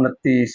29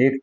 1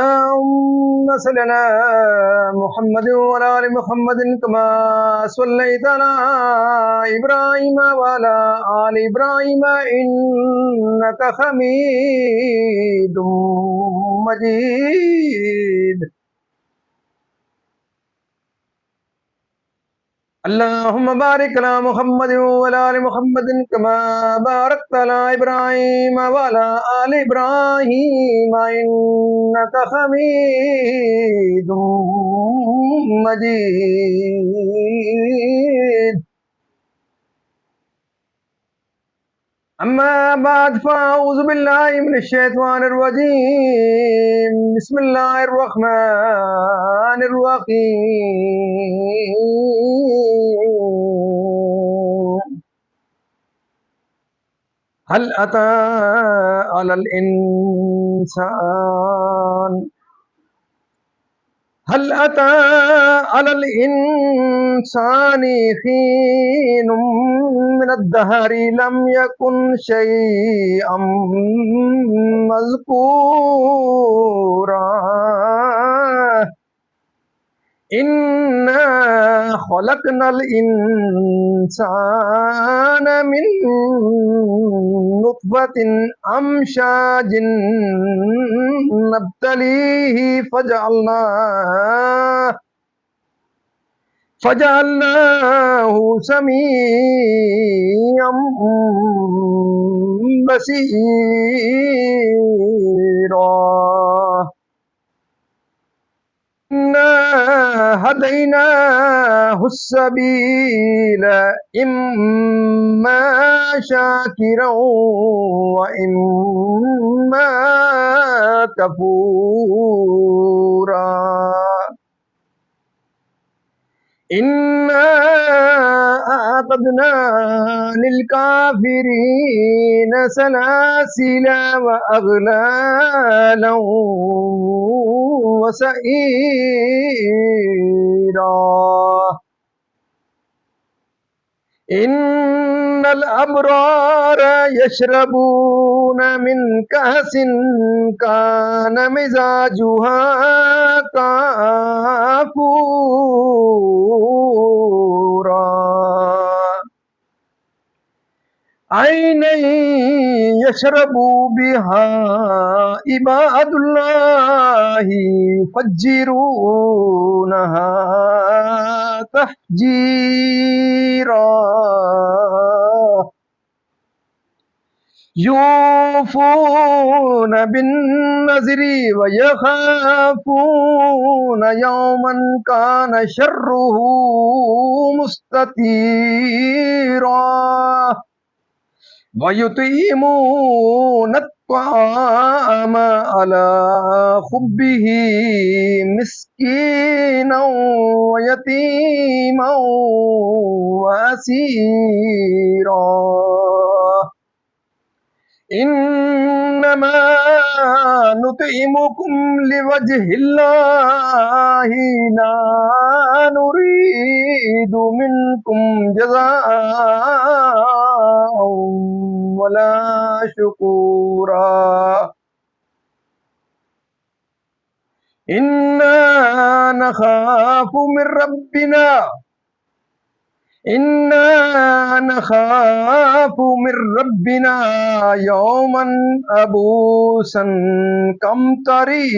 اللهم صل على محمد وعلى ال محمد كما صليت على ابراهيم وعلى ال ابراهيم انك حميد مجيد. اللهم بارك على محمد وعلى ال محمد كما باركت على ابراهيم وعلى ال ابراهيم انك حميد مجيد. أما بعد فأعوذ بالله من الشيطان الرجيم. بسم الله الرحمن الرحيم. هل أتى على الإنسان هل أتى على الإنسان حين من الدهر لم يكن شيئا مذكورا. إنا خلقنا الإنسان من نطفة أمشاج نبتليه فجعلناه سميعا بصيرا. إنا هديناه السبيل إما شاكرا وإما كفورا. إنا أعتدنا للكافرين سلاسل وأغلالا وسعيرا. إن الأبرار يشربون من كأس كان مزاجها كافورا. عينا يشرب بها عباد الله يفجرونها تفجيرا. يوفون بالنذر ويخافون يوما كان شره مستطيرا. ويطعمون الطعام على حبه مسكينا ويتيما وأسيرا. إنما نطعمكم لوجه الله لا نريد منكم جزاء ولا شكورا. إنا نخاف من ربنا يوما عبوسا قمطريرا.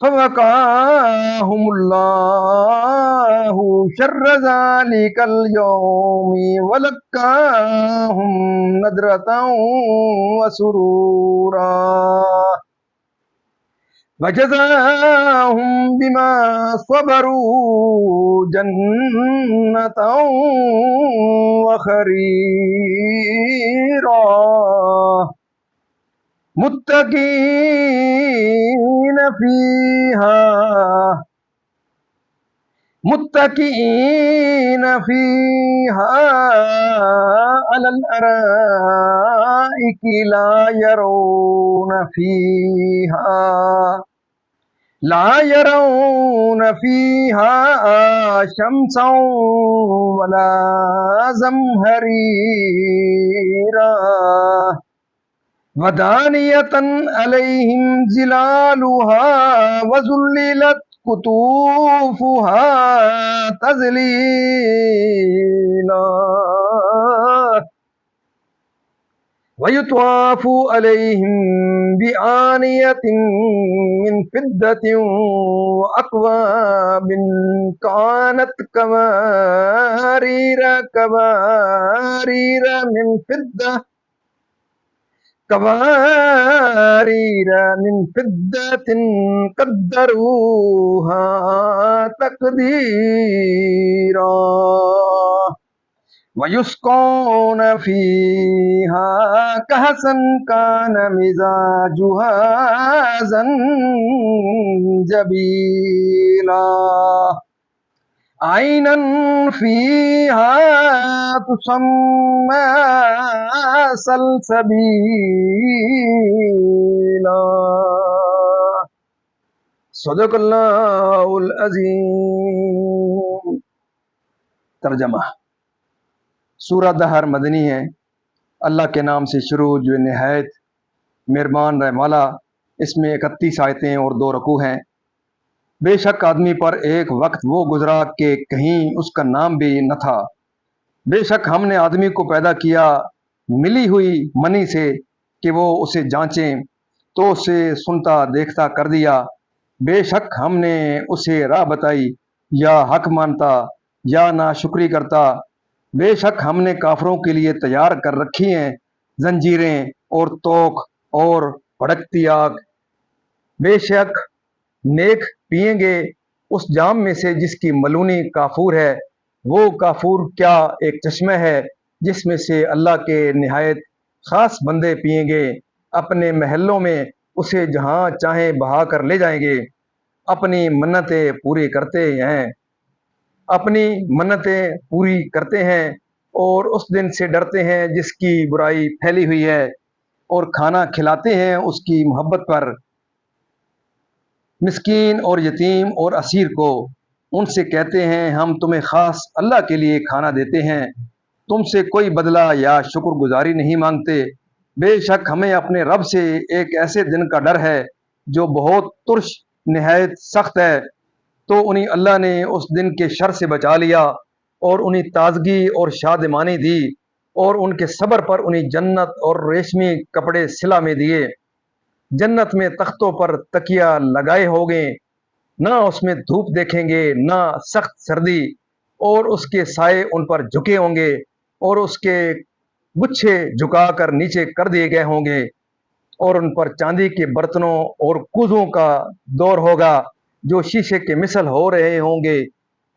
فوقاهم الله شر ذلك اليوم ولقاهم نضرة وسرورا. وجزاهم بما صبروا جنة وحريرا متكئين فيها على الأرائك لا يرون فيها شمسا ولا زمهريرا ودانية عليهم ظلالها وذللت قطوفها تذليلا ويطاف عليهم بآنية من فضة وأكواب كانت قوارير من فضة قدروها تقديرا ويسقون فيها كأسا كان مزاجها زنجبيلا عينا فيها تسمى سلسبيلا صدق اللہ العظیم۔ ترجمہ: سورہ دہر مدنی ہے۔ اللہ کے نام سے شروع جو نہایت مہربان رحم والا۔ اس میں 31 آیتیں اور 2 رکوع ہیں۔ بے شک آدمی پر ایک وقت وہ گزرا کہ کہیں اس کا نام بھی نہ تھا۔ بے شک ہم نے آدمی کو پیدا کیا ملی ہوئی منی سے کہ وہ اسے جانچیں تو اسے سنتا دیکھتا کر دیا۔ بے شک ہم نے اسے راہ بتائی، یا حق مانتا یا ناشکری کرتا۔ بے شک ہم نے کافروں کے لیے تیار کر رکھی ہیں زنجیریں اور توق اور بھڑکتی آگ۔ بے شک نیک پئیں گے اس جام میں سے جس کی ملونی کافور ہے۔ وہ کافور کیا ایک چشمہ ہے جس میں سے اللہ کے نہایت خاص بندے پئیں گے۔ اپنے محلوں میں اسے جہاں چاہیں بہا کر لے جائیں گے۔ اپنی منتیں پوری کرتے ہیں اور اس دن سے ڈرتے ہیں جس کی برائی پھیلی ہوئی ہے، اور کھانا کھلاتے ہیں اس کی محبت پر مسکین اور یتیم اور اسیر کو۔ ان سے کہتے ہیں ہم تمہیں خاص اللہ کے لیے کھانا دیتے ہیں، تم سے کوئی بدلہ یا شکر گزاری نہیں مانگتے۔ بے شک ہمیں اپنے رب سے ایک ایسے دن کا ڈر ہے جو بہت ترش نہایت سخت ہے۔ تو انہیں اللہ نے اس دن کے شر سے بچا لیا اور انہیں تازگی اور شادمانی دی، اور ان کے صبر پر انہیں جنت اور ریشمی کپڑے سلا میں دیے۔ جنت میں تختوں پر تکیا لگائے ہوگے، نہ اس میں دھوپ دیکھیں گے نہ سخت سردی، اور اس کے سائے ان پر جھکے ہوں گے، اور اس کے گچھے جھکا کر نیچے کر دیے گئے ہوں گے، اور ان پر چاندی کے برتنوں اور کوزوں کا دور ہوگا جو شیشے کے مثل ہو رہے ہوں گے۔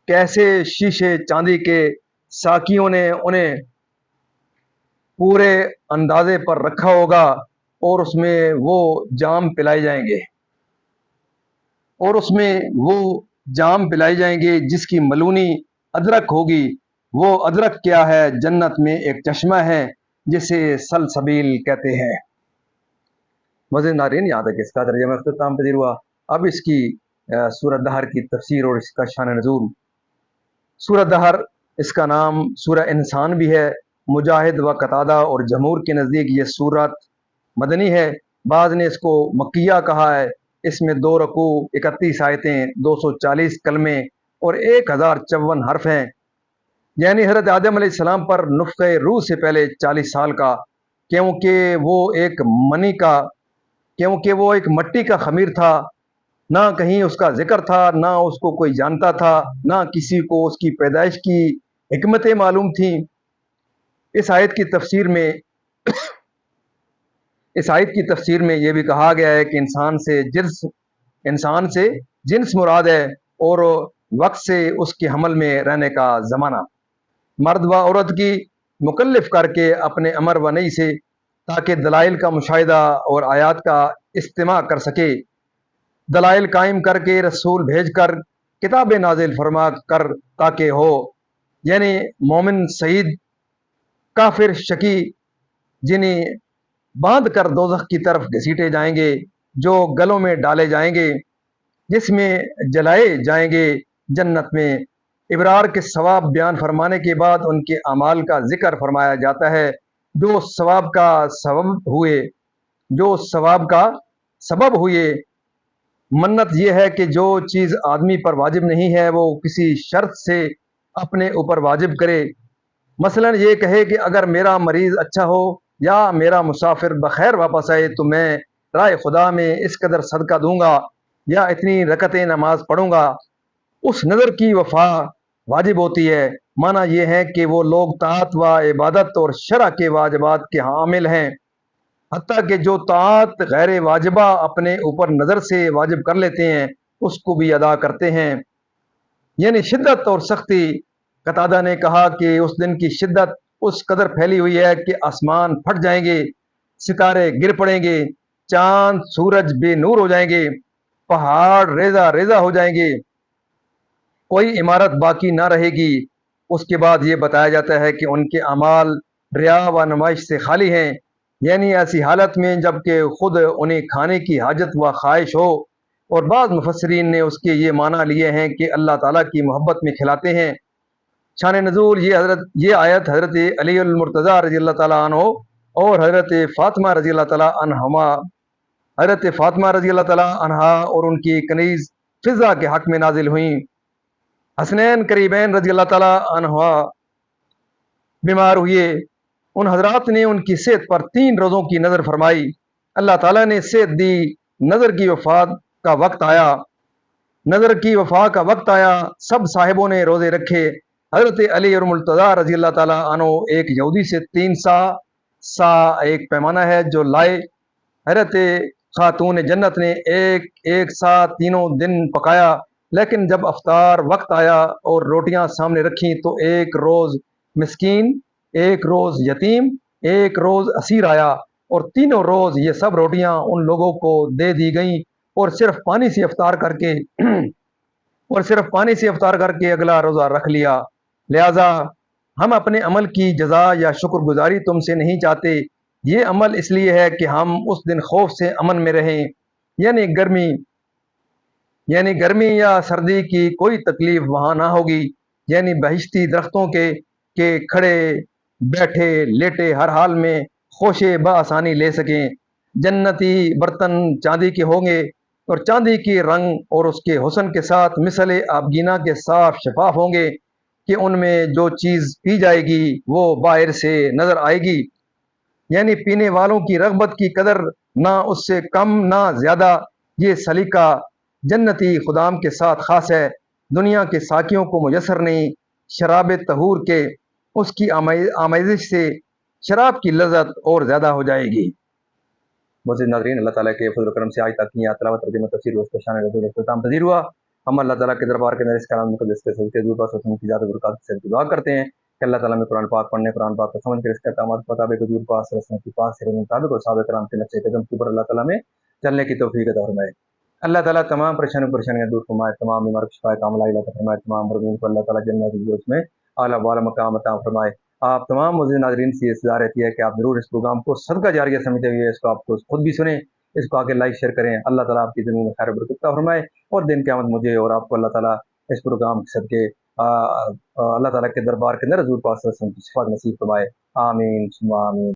کیسے شیشے چاندی کے ساقیوں نے انہیں پورے اندازے پر رکھا ہوگا، اور اس میں وہ جام پلائے جائیں گے جس کی ملونی ادرک ہوگی۔ وہ ادرک کیا ہے؟ جنت میں ایک چشمہ ہے جسے سلسبیل کہتے ہیں۔ مزید ناظرین، یہاں تک اس کا ترجمہ اختتام پذیر ہوا۔ اب اس کی سورہ دہر کی تفسیر اور اس کا شان نزول۔ سورہ دہر اس کا نام سورہ انسان بھی ہے۔ مجاہد و قتادہ اور جمہور کے نزدیک یہ سورت مدنی ہے۔ بعض نے اس کو مکیہ کہا ہے۔ اس میں 2 رکوع، 31 آیتیں، 240 کلمے اور 1054 حرف ہیں۔ یعنی حضرت آدم علیہ السلام پر نفخہ روح سے پہلے 40 سال کا، کیونکہ وہ ایک مٹی کا خمیر تھا۔ نہ کہیں اس کا ذکر تھا، نہ اس کو کوئی جانتا تھا، نہ کسی کو اس کی پیدائش کی حکمتیں معلوم تھیں۔ اس آیت کی تفسیر میں یہ بھی کہا گیا ہے کہ انسان سے جنس انسان سے جنس مراد ہے، اور وقت سے اس کے حمل میں رہنے کا زمانہ، مرد و عورت کی مکلف کر کے اپنے امر و نہی سے، تاکہ دلائل کا مشاہدہ اور آیات کا استماع کر سکے، دلائل قائم کر کے رسول بھیج کر کتاب نازل فرما کر تاکہ ہو، یعنی مومن سعید، کافر شقی، جنہیں باندھ کر دوزخ کی طرف گھسیٹے جائیں گے، جو گلوں میں ڈالے جائیں گے، جس میں جلائے جائیں گے جنت میں۔ ابرار کے ثواب بیان فرمانے کے بعد ان کے اعمال کا ذکر فرمایا جاتا ہے، جو ثواب کا سبب ہوئے۔ منت یہ ہے کہ جو چیز آدمی پر واجب نہیں ہے وہ کسی شرط سے اپنے اوپر واجب کرے، مثلا یہ کہے کہ اگر میرا مریض اچھا ہو یا میرا مسافر بخیر واپس آئے تو میں رائے خدا میں اس قدر صدقہ دوں گا یا اتنی رکعتیں نماز پڑھوں گا۔ اس نظر کی وفا واجب ہوتی ہے۔ معنی یہ ہے کہ وہ لوگ طاعت و عبادت اور شرع کے واجبات کے حامل ہیں، حتیٰ کہ جو طاعت غیر واجبہ اپنے اوپر نظر سے واجب کر لیتے ہیں اس کو بھی ادا کرتے ہیں، یعنی شدت اور سختی۔ قتادہ نے کہا کہ اس دن کی شدت اس قدر پھیلی ہوئی ہے کہ آسمان پھٹ جائیں گے، ستارے گر پڑیں گے، چاند سورج بے نور ہو جائیں گے، پہاڑ ریزہ ریزہ ہو جائیں گے، کوئی عمارت باقی نہ رہے گی۔ اس کے بعد یہ بتایا جاتا ہے کہ ان کے اعمال ریا و نمائش سے خالی ہیں، یعنی ایسی حالت میں جب کہ خود انہیں کھانے کی حاجت و خواہش ہو، اور بعض مفسرین نے اس کے یہ معنی لیے ہیں کہ اللہ تعالیٰ کی محبت میں کھلاتے ہیں۔ شان نزول یہ آیت حضرت علی المرتضیٰ رضی اللہ تعالیٰ عنہ اور حضرت فاطمہ رضی اللہ تعالیٰ عنہا اور ان کی کنیز فضہ کے حق میں نازل ہوئیں۔ حسنین قریبین رضی اللہ تعالیٰ عنہ بیمار ہوئے، ان حضرات نے ان کی صحت پر 3 روزوں کی نظر فرمائی، اللہ تعالیٰ نے صحت دی، نظر کی وفات کا وقت آیا، سب صاحبوں نے روزے رکھے۔ حضرت علی اور مرتضیٰ رضی اللہ تعالیٰ عنہ ایک یہودی سے 3 سا ایک پیمانہ ہے جو لائے۔ حضرت خاتون جنت نے ایک سا 3 دن پکایا، لیکن جب افطار وقت آیا اور روٹیاں سامنے رکھیں تو 1 روز مسکین، 1 روز یتیم، 1 روز اسیر آیا، اور 3 روز یہ سب روٹیاں ان لوگوں کو دے دی گئیں، اور صرف پانی سے افطار کر کے اگلا روزہ رکھ لیا۔ لہذا ہم اپنے عمل کی جزا یا شکر گزاری تم سے نہیں چاہتے، یہ عمل اس لیے ہے کہ ہم اس دن خوف سے امن میں رہیں، یعنی گرمی یا سردی کی کوئی تکلیف وہاں نہ ہوگی، یعنی بہشتی درختوں کے کھڑے بیٹھے لیٹے ہر حال میں خوشے بآسانی لے سکیں۔ جنتی برتن چاندی کے ہوں گے، اور چاندی کی رنگ اور اس کے حسن کے ساتھ مثل آبگینہ کے صاف شفاف ہوں گے کہ ان میں جو چیز پی جائے گی وہ باہر سے نظر آئے گی، یعنی پینے والوں کی رغبت کی قدر نہ اس سے کم نہ زیادہ۔ یہ سلیقہ جنتی خدام کے ساتھ خاص ہے، دنیا کے ساقیوں کو میسر نہیں۔ شراب طہور کے اس کی آمیزش سے شراب کی لذت اور زیادہ ہو جائے گی۔ مزید ناظرین، اللہ تعالیٰ کے فضل و کرم سے آج تک کی تلاوت ترجمہ تفسیر و شان رسول اختتام پذیر ہوا۔ ہم اللہ تعالیٰ کے دربار کے اندر اس کلام مقدس کے صدقے حضور پاک صلی اللہ علیہ وسلم کی ذات و برکات سے دعا کرتے ہیں کہ اللہ تعالیٰ میں قرآن پاک پڑھنے، قرآن پاک کو سمجھ کر اس کے احکامات کے مطابق حضور پاک صلی اللہ علیہ وسلم کی پاک سیرت کے مطابق اور صحابہ کرام کے نقش قدم کے اوپر اللہ تعالیٰ میں چلنے کی توفیق عطا فرمائے۔ اللہ تعالیٰ تمام پریشانیاں دور فرمائے، تمام بیمار کو شفا کاملہ عطا فرمائے، تمام مرضیوں کو اللہ تعالیٰ جنت الفردوس میں اعلیٰ والا مقام عطا فرمائے۔ آپ تمام مزید ناظرین سے یہ رہتی ہے کہ آپ ضرور اس پروگرام کو صدقہ جاریہ سمجھتے ہوئے اس کو آپ کو خود بھی سنیں، اس کو آگے لائک شیئر کریں۔ اللہ تعالیٰ آپ کی زندگی میں خیر و برکت عطا فرمائے، اور دن قیامت مجھے اور آپ کو اللہ تعالیٰ اس پروگرام کے صدقے اللہ تعالیٰ کے دربار کے اندر حضور پاک صلی اللہ علیہ وسلم کی شفاعت نصیب فرمائے۔ آمین ثم آمین۔